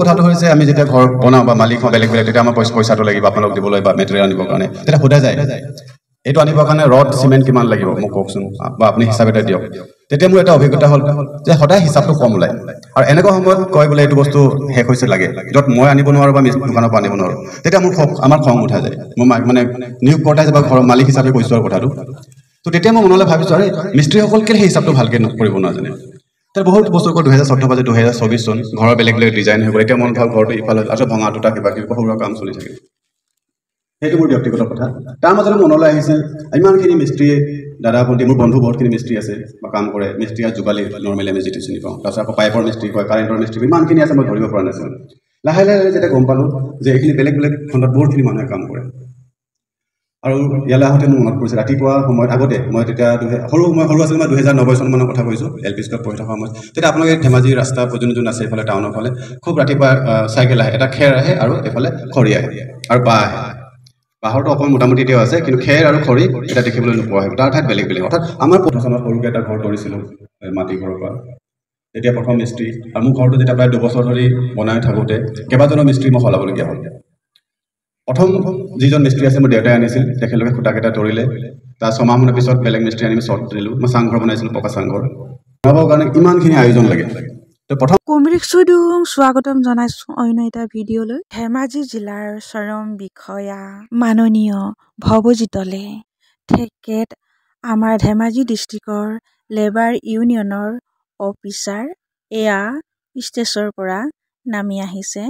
কথাটো হৈছে আমি যেতিয়া ঘৰ বনাওঁ বা মালিক হওঁ বেলেগ বেলেগ তেতিয়া আমাৰ পইচাটো লাগিব আপোনালোক দিবলৈ বা মেটেৰিয়েল আনিবৰ কাৰণে তেতিয়া সোধা যায় এইটো আনিবৰ কাৰণে ৰড চিমেণ্ট কিমান লাগিব মোক কওকচোন বা আপুনি হিচাপ এটা দিয়ক তেতিয়া মোৰ এটা অভিজ্ঞতা হ'ল যে সদায় হিচাপটো কম ওলায় আৰু এনেকুৱা সময়ত কয় বোলে এইটো বস্তু শেষ হৈছে লাগে য'ত মই আনিব নোৱাৰোঁ বা দোকানৰ পৰা আনিব নোৱাৰোঁ তেতিয়া মোৰ আমাৰ খং উঠা যায় মোৰ মানে নিয়োগকৰ্তাই যে বা ঘৰৰ মালিক হিচাপে কৈছোঁ আৰু কথাটো তো তেতিয়া মই মনলৈ ভাবিছোঁ আৰে মিস্ত্ৰীসকল কেলৈ সেই হিচাপটো ভালকৈ কৰিব নাজানে তাৰ বহুত বছৰ 2014 পৰা 2024 চন ঘৰৰ বেলেগ বেলেগ ডিজাইন হৈ গ'ল এতিয়া মন ভাল ঘৰটো ইফালে আৰু ভঙা টুটা কিবা কিবি সৰু কাম চলি থাকে সেইটো মোৰ ব্যক্তিগত কথা তাৰ মাজতে মনলৈ আহিছিল ইমানখিনি মিস্ত্ৰীয়ে দাদা ভণ্টি মোৰ বন্ধু বহুতখিনি মিস্ত্ৰী আছে বা কাম কৰে মিস্ত্ৰী আৰু যোগালী নৰ্মেলি আমি যিটো চিনি পাওঁ তাৰপিছত আকৌ পাইপৰ মিস্ত্ৰী হয় কাৰেণ্টৰ মিস্ত্ৰী ইমানখিনি আছে মই ধৰিব পৰা নাছিলোঁ লাহে লাহে যেতিয়া গম পালোঁ যে এইখিনি বেলেগ বেলেগ খণ্ডত বহুতখিনি মানুহে কাম কৰে আৰু ইয়ালৈ আহোঁতে মোৰ মনত পৰিছে ৰাতিপুৱা সময়ত আগতে মই তেতিয়া সৰু আছিলোঁ মই 2009 চনমানৰ কথা কৈছোঁ LP স্কুলত পঢ়ি থকা সময়ত তেতিয়া আপোনালোকে ধেমাজি ৰাস্তা যোন আছে এইফালে টাউনৰ ফালে খুব ৰাতিপুৱা চাইকেল আহে এটা খেৰ আহে আৰু এইফালে খৰি আহে আৰু বাঁহ আহে বাঁহৰটো অকণ মোটামুটি এতিয়াও আছে কিন্তু খেৰ আৰু খৰি এটা দেখিবলৈ নোপোৱা হয় তাৰ ঠাইত বেলেগ বেলেগ অৰ্থাৎ আমাৰ প্ৰথমত সৰুকৈ এটা ঘৰ তৰিছিলোঁ মাটি ঘৰৰ পৰা তেতিয়া প্ৰথম মিস্ত্ৰী আৰু মোৰ ঘৰটো যেতিয়া প্ৰায় 2 বছৰ ধৰি বনাই থাকোঁতে কেইবাজনো মিস্ত্ৰী মই সলাবলগীয়া হ'ল প্ৰথম যিজন মিস্ত্ৰী আছে মোৰ দেউতাই আনিছিল তেখেতলোকে খুঁটাকেইটা তৰিলে তাৰ 6 মাহমানৰ পিছত বেলেগ মিস্ত্ৰী আনি চট দিলোঁ মই চাংঘৰ বনাইছিলোঁ পকা চাংঘৰ বনাবৰ কাৰণে ইমানখিনি আয়োজন লাগে প্ৰথম কুমৰিক চুইডুং স্বাগতম জনাইছোঁ অন্য এটা ভিডিঅ'লৈ ধেমাজি জিলাৰ চৰম বিষয়া মাননীয় ভৱজিতলে তেখেত আমাৰ ধেমাজি ডিষ্ট্ৰিক্টৰ লেবাৰ ইউনিয়নৰ অফিচাৰ এয়া ষ্টেজৰ পৰা নামি আহিছে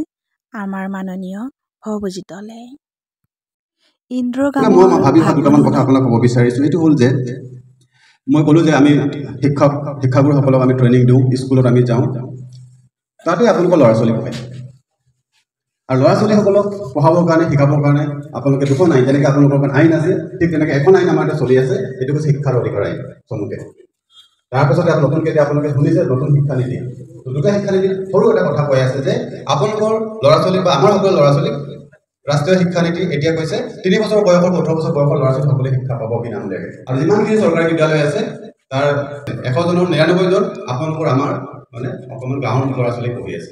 আমাৰ মাননীয় ভৱজিতলে মই ভাবি দুটামান কথা আপোনাক ক'ব বিচাৰিছোঁ এইটো হ'ল যে মই ক'লোঁ যে আমি শিক্ষাগুৰুসকলক আমি ট্ৰেইনিং দিওঁ স্কুলত আমি যাওঁ তাতে আপোনালোকৰ ল'ৰা ছোৱালী পঢ়ে আৰু ল'ৰা ছোৱালীসকলক পঢ়াবৰ কাৰণে শিকাবৰ কাৰণে আপোনালোকে দুখন আইন যেনেকৈ আপোনালোকৰ এখন আইন আছে ঠিক তেনেকৈ এখন আইন আমাৰ এতিয়া চলি আছে এইটো হৈছে শিক্ষাৰ অধিকাৰ আইন চমুকে তাৰপাছতে নতুনকৈ এতিয়া আপোনালোকে শুনিছে নতুন শিক্ষা নীতি দুটা শিক্ষা নীতিত সৰু এটা কথা কৈ আছে যে আপোনালোকৰ ল'ৰা ছোৱালী বা আমাৰ সকলো ল'ৰা ছোৱালীক ৰাষ্ট্ৰীয় শিক্ষা নীতি এতিয়া কৈছে 3 বছৰ বয়সৰ 18 বছৰ বয়সৰ ল'ৰা ছোৱালী সকলোৱে শিক্ষা পাব বিনামূলীয়াকৈ আৰু যিমানখিনি চৰকাৰী বিদ্যালয় আছে তাৰ 100 জনৰ 99 জন আপোনালোকৰ আমাৰ মানে অকণমান গাঁৱৰ ল'ৰা ছোৱালী পঢ়ি আছে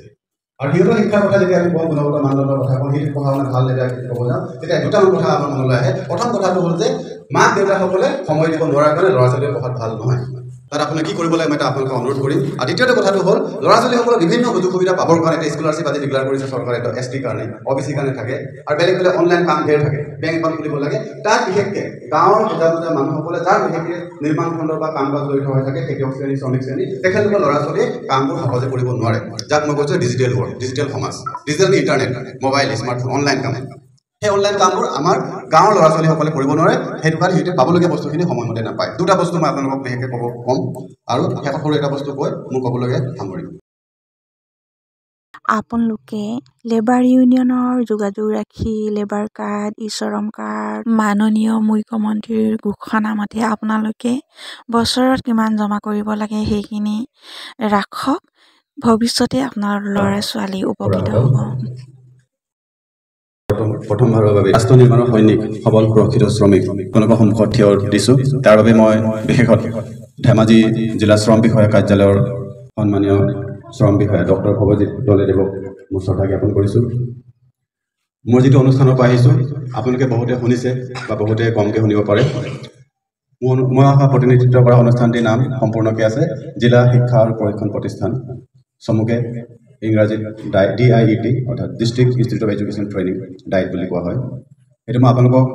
আৰু সিহঁতৰ শিক্ষাৰ কথা যেতিয়া আমি কওঁ গুণগত মানদণ্ডৰ কথা কওঁ সেইটো পঢ়া শুনা ভাল যেতিয়া ক'ব যাওঁ তেতিয়া দুটামান কথা আমাৰ মনলৈ আহে প্ৰথম কথাটো হ'ল যে মাক দেউতাকসকলে সময় দিব নোৱাৰাৰ কাৰণে ল'ৰা ছোৱালীৰ পঢ়াত ভাল নহয় তাত আপুনি কি কৰিব লাগে মই এটা আপোনালোকক অনুৰোধ কৰিম আৰু দ্বিতীয়টো কথাটো হ'ল ল'ৰা ছোৱালীসকলৰ বিভিন্ন সুযোগ সুবিধা পাবৰ কাৰণে এটা স্কলাৰশ্বিপ আজি ডিক্লেয়াৰ কৰিছে চৰকাৰে এটা ST কাৰণে OBC কাৰণে থাকে আৰু বেলেগ বেলেগ অনলাইন কাম ধেৰ থাকে বেংক একাউণ্ট খুলিব লাগে তাত বিশেষকৈ গাঁৱৰ বুজা মানুহসকলে যাৰ বিশেষকৈ নিৰ্মাণ খণ্ড বা কাম কাজ জড়িত হৈ থাকে খেতিয়ক শ্ৰেণী শ্ৰমিক শ্ৰেণী তেখেতলোকৰ ল'ৰা ছোৱালীয়ে কামবোৰ সহজে কৰিব নোৱাৰে যাক মই কৈছোঁ ডিজিটেল ৱৰ্ল্ড ডিজিটেল সমাজ digital internet mobile smartphone online কাম সেই অনলাইন কামবোৰ আমাৰ গাঁৱৰ ল'ৰা ছোৱালীসকলে কৰিব নোৱাৰে সেইটো কাৰণে সিহঁতে পাবলগীয়া বস্তুখিনি সময়মতে নাপায় দুটা বস্তু মই আপোনালোকক বিশেষকৈ ক'ম আৰু শেষত সৰু এটা বস্তু কৈ মোক ক'বলগীয়া সামৰিম আপোনালোকে লেবাৰ ইউনিয়নৰ যোগাযোগ ৰাখি লেবাৰ কাৰ্ড শ্ৰম কাৰ্ড মাননীয় মুখ্যমন্ত্ৰীৰ ঘোষণা মতে আপোনালোকে বছৰত কিমান জমা কৰিব লাগে সেইখিনি ৰাখক ভৱিষ্যতে আপোনাৰ ল'ৰা ছোৱালী উপকৃত হ'ব প্ৰথমবাৰৰ বাবে ৰাষ্ট্ৰ নিৰ্মাণৰ সৈনিক সবল সুৰক্ষিত শ্ৰমিক তেওঁলোকৰ সন্মুখত থিয় দিছোঁ তাৰ বাবে মই বিশেষত ধেমাজি জিলা শ্ৰম বিষয়া কাৰ্যালয়ৰ সন্মানীয় শ্ৰম বিষয়া ডক্টৰ ভৱজিৎ দলেদেৱক মোৰ শ্ৰদ্ধা জ্ঞাপন কৰিছোঁ মই যিটো অনুষ্ঠানৰ পৰা আহিছোঁ আপোনালোকে বহুতে শুনিছে বা বহুতে কমকৈ শুনিব পাৰে মই অহা প্ৰতিনিধিত্ব কৰা অনুষ্ঠানটিৰ নাম সম্পূৰ্ণকৈ আছে জিলা শিক্ষা আৰু প্ৰশিক্ষণ প্ৰতিষ্ঠান চমুকে ইংৰাজীত DIET অৰ্থাৎ district institute of education training diet বুলি কোৱা হয় সেইটো মই আপোনালোকক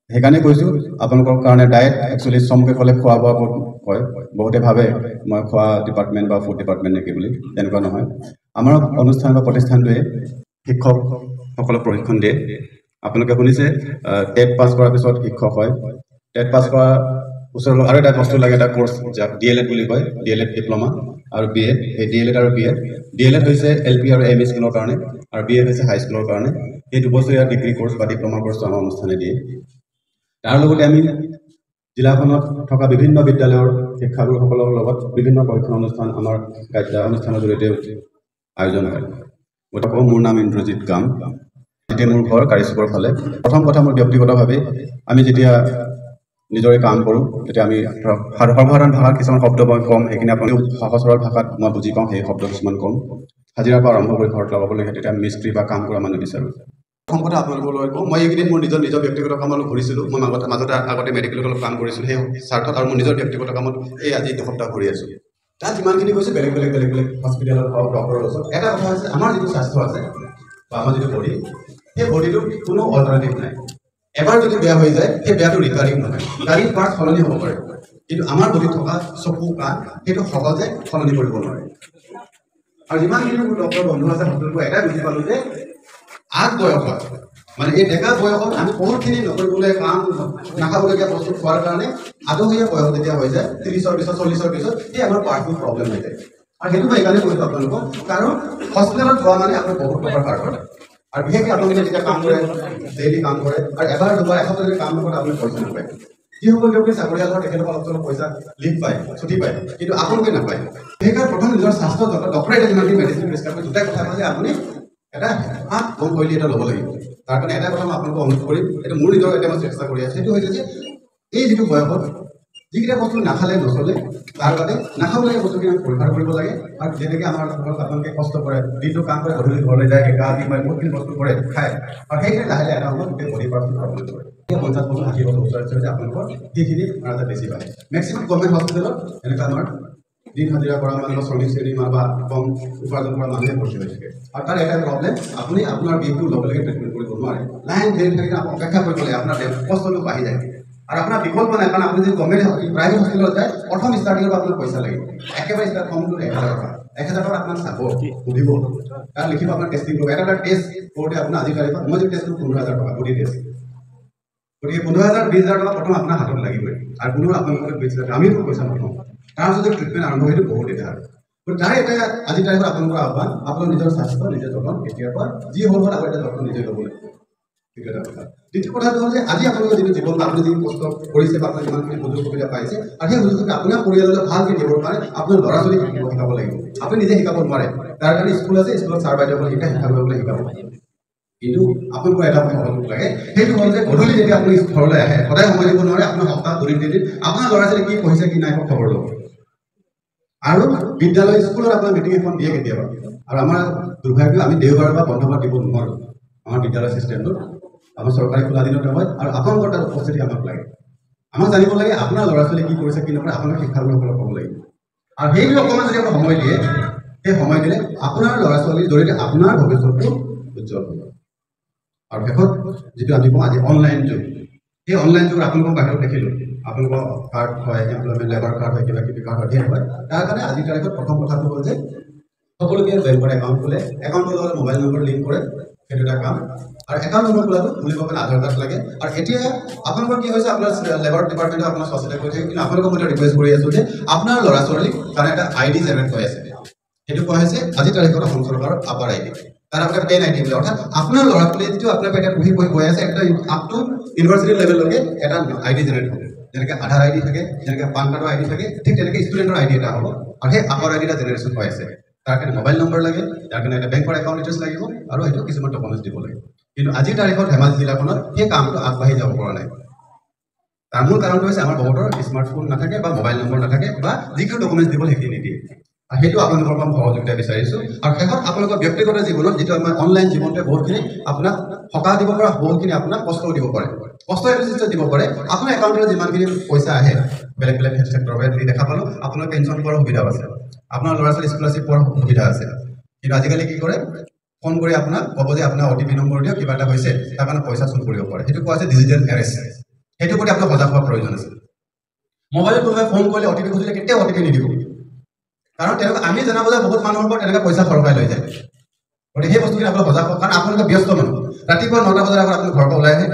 সেইকাৰণে কৈছোঁ আপোনালোকৰ কাৰণে ডায়েট একচুৱেলি চমুকে ক'লে খোৱা বোৱা বহুত কয় বহুতে ভাবে মই খোৱা ডিপাৰ্টমেণ্ট বা ফুড ডিপাৰ্টমেণ্ট নেকি বুলি তেনেকুৱা নহয় আমাৰ অনুষ্ঠান বা প্ৰতিষ্ঠানটোৱে শিক্ষকসকলক প্ৰশিক্ষণ দিয়ে আপোনালোকে শুনিছে টেট পাছ কৰাৰ পিছত শিক্ষক হয় টেট পাছ কৰা ওচৰৰ আৰু এটা বস্তু লাগে এটা কোৰ্চ যাক DLED বুলি কয় DLED ডিপ্ল'মা আৰু BEd এই DLED আৰু BEd DLED হৈছে LP আৰু ME স্কুলৰ কাৰণে আৰু BEd হৈছে হাই স্কুলৰ কাৰণে এই দুবছৰীয়া ডিগ্ৰী কোৰ্চ বা ডিপ্ল'মা কোৰ্চটো আমাৰ অনুষ্ঠানে দিয়ে তাৰ লগতে আমি জিলাখনত থকা বিভিন্ন বিদ্যালয়ৰ শিক্ষাগুৰুসকলৰ লগত বিভিন্ন পৰীক্ষা অনুষ্ঠান আমাৰ অনুষ্ঠানৰ জৰিয়তে আয়োজন হয় মোৰ নাম ইন্দ্ৰজিৎ গাম এতিয়া মোৰ ঘৰ কাৰিচুকৰ ফালে প্ৰথম কথা মোৰ ব্যক্তিগতভাৱে আমি যেতিয়া নিজৰে কাম কৰোঁ তেতিয়া আমি ধৰক সৰ্বসাধাৰণ ভাষাত কিছুমান শব্দ মই ক'ম সেইখিনি আপোনালোকে সহজ সৰল ভাষাত মই বুজি পাওঁ সেই শব্দ কিছুমান ক'ম হাজিৰাৰ পৰা আৰম্ভ কৰি ঘৰত লগাবলগীয়া তেতিয়া মিস্ত্ৰী বা কাম কৰা মানুহ বিচাৰোঁ সম্পদা আপোনালোকলৈ কওঁ মই এইকেইদিন মোৰ নিজৰ ব্যক্তিগত কামত ঘূৰিছিলোঁ মই আগতে মেডিকেলত অলপ কাম কৰিছিলোঁ সেই স্বাৰ্থত আৰু মোৰ নিজৰ ব্যক্তিগত কামত এই আজি 2 সপ্তাহ ঘূৰি আছোঁ তাত যিমানখিনি গৈছে বেলেগ হস্পিটেলত হওক ডক্টৰৰ ওচৰত এটা কথা হৈছে আমাৰ যিটো স্বাস্থ্য আছে বা আমাৰ যিটো বডি সেই বডিটোৰ কোনো অল্টাৰনেটিভ নাই এবাৰ যদি বেয়া হৈ যায় সেই বেয়াটো ৰিকাৰিং নহয় গাড়ীৰ পাৰ্ট সলনি হ'ব পাৰে কিন্তু আমাৰ বডিত থকা চকু কাণ সেইটো সহজে সলনি কৰিব নোৱাৰে আৰু যিমানখিনি মোৰ ডক্টৰ বন্ধু আছে সকলোকে এটাই বুজি পালোঁ যে আগ বয়সত মানে এই ডেকা বয়সত আমি বহুতখিনি নকৰিবলৈ কাম নাখাবলগীয়া বস্তু খোৱাৰ কাৰণে আদহীয়া বয়স যেতিয়া হৈ যায় 30ৰ পিছত 40ৰ পিছত এই আমাৰ পাৰ্টবোৰ প্ৰব্লেম হৈ যায় আৰু সেইটো মই এইকাৰণে কৈছোঁ আপোনালোকক কাৰণ হস্পিটেলত যোৱা মানে আপোনাৰ বহুত টকাৰ পাৰ্ট আৰু বিশেষকৈ আপোনালোকে যেতিয়া কাম কৰে ডেইলি কাম কৰে আৰু এবাৰ দুবাৰ এসপ্তাহ যদি কাম নকৰে আপুনি পইচা নাপায় যিসকল ব্যক্তিয়ে চাকৰিয়াল হয় তেখেতসকল অলপ চলপ পইচা লিভ পায় ছুটি পায় কিন্তু আপোনালোকে নাপায় সেইকাৰণে প্ৰথম নিজৰ স্বাস্থ্য যত্ন ডক্টৰে এতিয়া যিমানখিনি মেডিচিন প্ৰেছক্ৰাইব কৰে দুটাই কথা কয় যে আপুনি এটা কম শৈলী এটা ল'ব লাগিব তাৰ কাৰণে এটা কথা মই আপোনালোকক অনুৰোধ কৰিম এইটো মোৰ নিজৰ এতিয়া মই চেষ্টা কৰি আছোঁ সেইটো হৈছে যে এই যিটো বয়সত যিকেইটা বস্তু নাখালে নচলে তাৰ বাবে নাখাবলগীয়া বস্তুখিনি আমি পৰিহাৰ কৰিব লাগে আৰু যেনেকৈ আমাৰ আপোনালোকে কষ্ট কৰে দিনটো কাম কৰে গধূলি ঘৰলৈ যায় গা দি মাৰি বহুতখিনি বস্তু কৰে খায় আৰু সেইখিনি লাহে লাহে এটা সময়ত গোটেই বডি পাৰ্টটো প্ৰব্লেম কৰে 50 বছৰ 60 বছৰ ওচৰত আপোনালোকৰ সেইখিনি এটা বেছি পায় মেক্সিমাম গভৰ্ণমেণ্ট হস্পিটেলত এনেকুৱা আমাৰ দিন হাজিৰা কৰা মানুহ শ্ৰমিক শ্ৰেণী বা কম উপাৰ্জন কৰা মানুহে ভৰ্তি হৈ থাকে আৰু তাৰ এটা প্ৰব্লেম আপুনি আপোনাৰ বিষটো লগে লগে ট্ৰিটমেণ্ট কৰিব নোৱাৰে লাইন ধৰি থাকি অপেক্ষা কৰিব লাগে আপোনাৰ কষ্টটো বাঢ়ি যায় আৰু আপোনাৰ বিকল্প নাই কাৰণ আপুনি যদি গভৰ্ণমেণ্ট প্ৰাইভেট হস্পিটেলত যায় প্ৰথম ষ্টাৰ্টিঙৰ পৰা আপোনাৰ পইচা লাগিব একেবাৰে ষ্টাৰ্ট কমটো 1000 টকা 1000 টকা আপোনাক চাব সুধিব তাত লিখিব আপোনাৰ টেষ্টিং কৰিব এটা টেষ্ট কৰোঁতে আপোনাৰ আজি তাৰিখত মই যদি টেষ্ট কৰোঁ 15000 টকা বডি টেষ্ট গতিকে 15000 20000 টকা প্ৰথম আপোনাৰ হাতত লাগিবই আৰু কোনো আপোনালোকৰ বেছি আমিতো পইচা নথওঁ তাৰ যদি ট্ৰিটমেণ্ট আৰম্ভ সেইটো বহুত এটা গতিকে তাৰে এটা আজি তাৰিখত আপোনালোকৰ আহ্বান আপোনাৰ নিজৰ স্বাস্থ্য নিজৰ যত্ন এতিয়াৰ পৰা যি হ'ল আকৌ এটা যত্ন নিজে ল'ব লাগিব সেইটো এটা কথা দ্বিতীয় কথাটো হ'ল যে আজি আপোনালোকৰ যিটো জীৱন আপুনি যি কষ্ট কৰিছে বা আপোনাৰ যিমানখিনি সুযোগ সুবিধা পাইছে আৰু সেই সুযোগ সুবিধা আপোনাৰ পৰিয়াললৈ ভালকৈ দিবৰ কাৰণে আপোনাৰ ল'ৰা ছোৱালীক শিকাব লাগিব আপুনি নিজে শিকাব নোৱাৰে তাৰ কাৰণে স্কুল আছে স্কুলত ছাৰ বাইদেউসকলে শিকাবলৈ শিকাব কিন্তু আপোনালোকৰ এটা সহযোগ লাগে সেইটো হ'ল যে গধূলি যেতিয়া আপুনি ঘৰলৈ আহে সদায় সময় দিব নোৱাৰে আপোনাৰ সপ্তাহ 2-3 দিন আপোনাৰ ল'ৰা ছোৱালী কি পঢ়িছে কি নাই খবৰ ল'ব আৰু বিদ্যালয় স্কুলত আপোনাৰ মিটিং এখন দিয়ে কেতিয়াবা আৰু আমাৰ দুৰ্ভাগ্য আমি দেওবাৰ বা বন্ধ বাৰ দিব নোৱাৰোঁ আমাৰ বিদ্যালয় ছিষ্টেমটো আমাৰ চৰকাৰী খোলা দিনত হয় আৰু আপোনালোকৰ তাত উপস্থিতি আমাক লাগে আমাক জানিব লাগে আপোনাৰ ল'ৰা ছোৱালী কি কৰিছে কি নকৰে আপোনাক শিক্ষাগুৰুসকলক ক'ব লাগিব আৰু সেইটো অকণমান যদি আপোনাক সময় দিয়ে সেই সময় দিলে আপোনাৰ ল'ৰা ছোৱালীৰ জৰিয়তে আপোনাৰ ভৱিষ্যতটো উজ্জ্বল হ'ব আৰু শেষত যিটো আমি কওঁ আজি অনলাইন যুগ সেই অনলাইন যুগ আপোনালোকক বাহিৰত দেখিলোঁ আপোনালোকৰ কাৰ্ড হয় এমপ্লয়মেণ্ট লেবাৰ কাৰ্ড হয় কিবা কিবি কাৰ্ড হয় ধেৰ হয় তাৰ কাৰণে আজিৰ তাৰিখত প্ৰথম কথাটো হ'ল যে সকলোকে বেংকৰ একাউণ্ট খোলে একাউণ্টৰ লগত মোবাইল নম্বৰ লিংক কৰে সেইটো এটা কাম আৰু একাউণ্ট নম্বৰ খোলাটো খুলিবৰ কাৰণে আধাৰ কাৰ্ড লাগে আৰু এতিয়া আপোনালোকৰ কি হৈছে আপোনাৰ লেবাৰ ডিপাৰ্টমেণ্টে আপোনাৰ সচেতন কৰি থাকে কিন্তু আপোনালোকক মই ৰিকুৱেষ্ট কৰি আছোঁ যে আপোনাৰ ল'ৰা ছোৱালীক কাৰণে এটা ID জেনেৰেট হৈ আছে সেইটো কোৱা হৈছে আজি তাৰিখত অসম চৰকাৰৰ আপাৰ ID তাৰ আপোনাৰ পেন ID বুলি অৰ্থাৎ আপোনাৰ ল'ৰা ছোৱালী যিটো আপোনাৰ পেটে পঢ়ি গৈ আছে এটা আপ টু ইউনিভাৰ্চিটি লেভেললৈকে এটা ID জেনেৰেট হ'ব যেনেকৈ আধাৰ ID থাকে যেনেকৈ পান কাৰ্ডৰ ID থাকে ঠিক তেনেকৈ ষ্টুডেণ্টৰ ID এটা হ'ব আৰু সেই আপাৰ ID এটা জেনেৰেশ্যন হৈ আছে তাৰ কাৰণে মোবাইল নম্বৰ লাগে তাৰ কাৰণে এটা বেংকৰ একাউণ্ট ডিটেইলছ লাগিব আৰু সেইটো কিছুমান ডকুমেণ্টছ দিব লাগিব কিন্তু আজিৰ তাৰিখত ধেমাজি জিলাখনত সেই কামটো আগবাঢ়ি যাব পৰা নাই তাৰ মূল কাৰণটো হৈছে আমাৰ বহুতৰ স্মাৰ্টফোন নাথাকে বা মোবাইল নম্বৰ নাথাকে বা যিকোনো ডকুমেণ্টছ দিব সেইখিনি নিদিয়ে আৰু সেইটো আপোনালোকৰ পৰা সহযোগিতা বিচাৰিছোঁ আৰু শেষত আপোনালোকৰ ব্যক্তিগত জীৱনত যিটো আমাৰ অনলাইন জীৱনটোৱে বহুতখিনি আপোনাক সকাহ দিব পৰা বহুতখিনি আপোনাক কষ্টও দিব পাৰে কষ্ট নিশ্চয় দিব পাৰে আপোনাৰ একাউণ্টলৈ যিমানখিনি পইচা আহে বেলেগ বেলেগ ছেক্টৰৰ পৰা দেখা পালোঁ আপোনাৰ পেঞ্চন পোৱাৰ সুবিধাও আছে আপোনাৰ ল'ৰা ছোৱালী স্কলাৰশ্বিপ পোৱাৰ সুবিধা আছে কিন্তু আজিকালি কি কৰে ফোন কৰি আপোনাক ক'ব যে আপোনাৰ OTP নম্বৰ দিয়ক কিবা এটা হৈছে তাৰ কাৰণে পইচা চুৰ কৰিব পাৰে সেইটো কোৱা হৈছে ডিজিটেল এৰেষ্ট সেইটো প্ৰতি আপোনাৰ সজাগ হোৱাৰ প্ৰয়োজন আছে মোবাইলত কোনোবাই ফোন কৰিলে OTP খুজিলে কেতিয়াও OTP নিদিব কাৰণ তেওঁলোকে আমি জনাব যে বহুত মানুহৰ পৰা তেনেকৈ পইচা সৰকাই লৈ যায় গতিকে সেই বস্তুখিনি আপোনালোক সজাগ হওক কাৰণ আপোনালোকে ব্যস্ত মানুহ ৰাতিপুৱা 9টা বজাৰ আগত আপুনি ঘৰৰ পৰা ওলাই আহে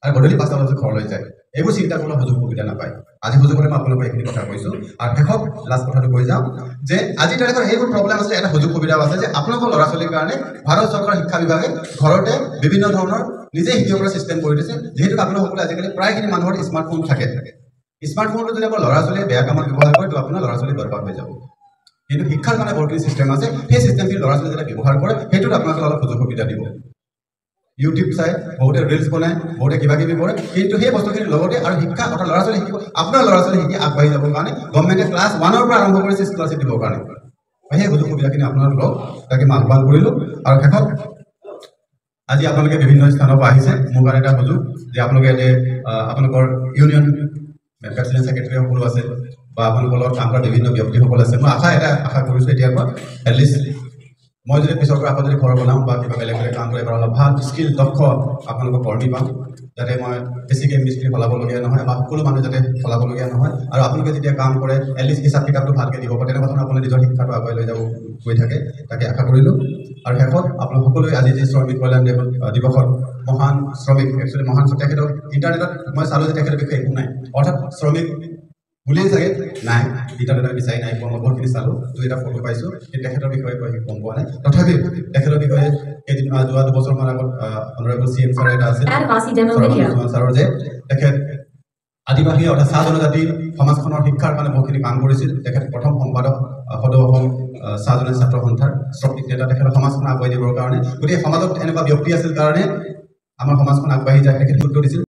আৰু গধূলি 5টা বজাত ঘৰলৈ যায় এইবোৰ চিন্তা কৰিবলৈ সুযোগ সুবিধা নাপায় আজি সুযোগতে মই আপোনালোকক এইখিনি কথা কৈছোঁ আৰু শেষত লাষ্ট কথাটো কৈ যাওঁ যে আজিৰ তাৰিখত এইবোৰ প্ৰব্লেম আছে এটা সুযোগ সুবিধাও আছে যে আপোনালোকৰ ল'ৰা ছোৱালীৰ কাৰণে ভাৰত চৰকাৰৰ শিক্ষা বিভাগে ঘৰতে বিভিন্ন ধৰণৰ নিজে শিকিব পৰা ছিষ্টেম কৰি দিছে যিহেতু আপোনালোকসকলে আজিকালি প্ৰায়খিনি মানুহৰ স্মাৰ্টফোন থাকে স্মাৰ্টফোনটো যদি আপোনাৰ ল'ৰা ছোৱালীয়ে বেয়া কামত ব্যৱহাৰ কৰে তো আপোনাৰ ল'ৰা ছোৱালী বৰবাদ হৈ যাব কিন্তু শিক্ষাৰ কাৰণে বহুতখিনি ছিষ্টেম আছে সেই ছিষ্টেমখিনি ল'ৰা ছোৱালী যেতিয়া ব্যৱহাৰ কৰে সেইটোত আপোনালোকে অলপ সুযোগ সুবিধা দিব ইউটিউব চাই বহুতে ৰিলছ বনায় বহুতে কিবা কিবি কৰে কিন্তু সেই বস্তুখিনিৰ লগতে আৰু শিক্ষা অৰ্থাৎ ল'ৰা ছোৱালী শিকিব আপোনাৰ ল'ৰা ছোৱালী শিকি আগবাঢ়ি যাবৰ কাৰণে গভৰ্ণমেণ্টে ক্লাছ 1ৰ পৰা আৰম্ভ কৰিছে স্কলাৰশ্বিপ দিবৰ কাৰণে সেই সুযোগ সুবিধাখিনি আপোনালোকক তাকে মই আহ্বান কৰিলোঁ আৰু শেষত আজি আপোনালোকে বিভিন্ন স্থানৰ পৰা আহিছে মোৰ কাৰণে এটা সুযোগ যে আপোনালোকে ইয়াতে আপোনালোকৰ ইউনিয়ন প্ৰেচিডেণ্ট ছেক্ৰেটাৰী সকলো আছে বা আপোনালোকৰ লগত কাম কৰা বিভিন্ন ব্যক্তিসকল আছে মই আশা কৰিছোঁ এতিয়াৰ পৰা এটলিষ্ট মই যদি পিছৰ পৰা আকৌ যদি ঘৰ বনাওঁ বা কিবা বেলেগ বেলেগ কাম কৰিব অলপ ভাল স্কিল দক্ষ আপোনালোকৰ কৰ্মী পাম যাতে মই বেছিকৈ মিস্ত্ৰী সলাবলগীয়া নহয় বা সকলো মানুহ যাতে সলাবলগীয়া নহয় আৰু আপোনালোকে যেতিয়া কাম কৰে এটলিষ্ট হিচাপ কিতাপটো ভালকৈ দিব পাৰে তেনেকুৱা ধৰণৰ আপুনি নিজৰ শিক্ষাটো আগুৱাই লৈ যাব গৈ থাকে তাকে আশা কৰিলোঁ আৰু শেষত আপোনালোক সকলোৱে আজি যি শ্ৰমিক কল্যাণ দিৱসত মহান শ্ৰমিক একচুৱেলি মহান তেখেতক ইণ্টাৰনেটত মই চালোঁ যে তেখেতৰ বিষয়ে একো নাই অৰ্থাৎ শ্ৰমিক বুলিয়েই চাগে নাই ইণ্টাৰনেটত বিচাৰি নাই পোৱা মই বহুতখিনি চালোঁ দুই এটা ফটো পাইছোঁ কিন্তু তেখেতৰ বিষয়ে গম পোৱা নাই তথাপিও তেখেতৰ বিষয়ে এদিন যোৱা দুবছৰমান আগত অনাৰেবল CM ছাৰ এটা আছিল ছাৰৰ যে তেখেত আদিবাসী অৰ্থাৎ চাহ জনজাতি সমাজখনৰ শিক্ষাৰ কাৰণে বহুতখিনি কাম কৰিছিল তেখেত প্ৰথম সম্পাদক সদৌ অসম চাহ জনজাতি ছাত্ৰ সন্থাৰ শ্ৰমিক নেতা তেখেতৰ সমাজখন আগুৱাই দিবৰ কাৰণে গতিকে সমাজত এনেকুৱা ব্যক্তি আছিল কাৰণে আমাৰ সমাজখন আগবাঢ়ি যায় তেখেত গুৰুত্ব দিছিল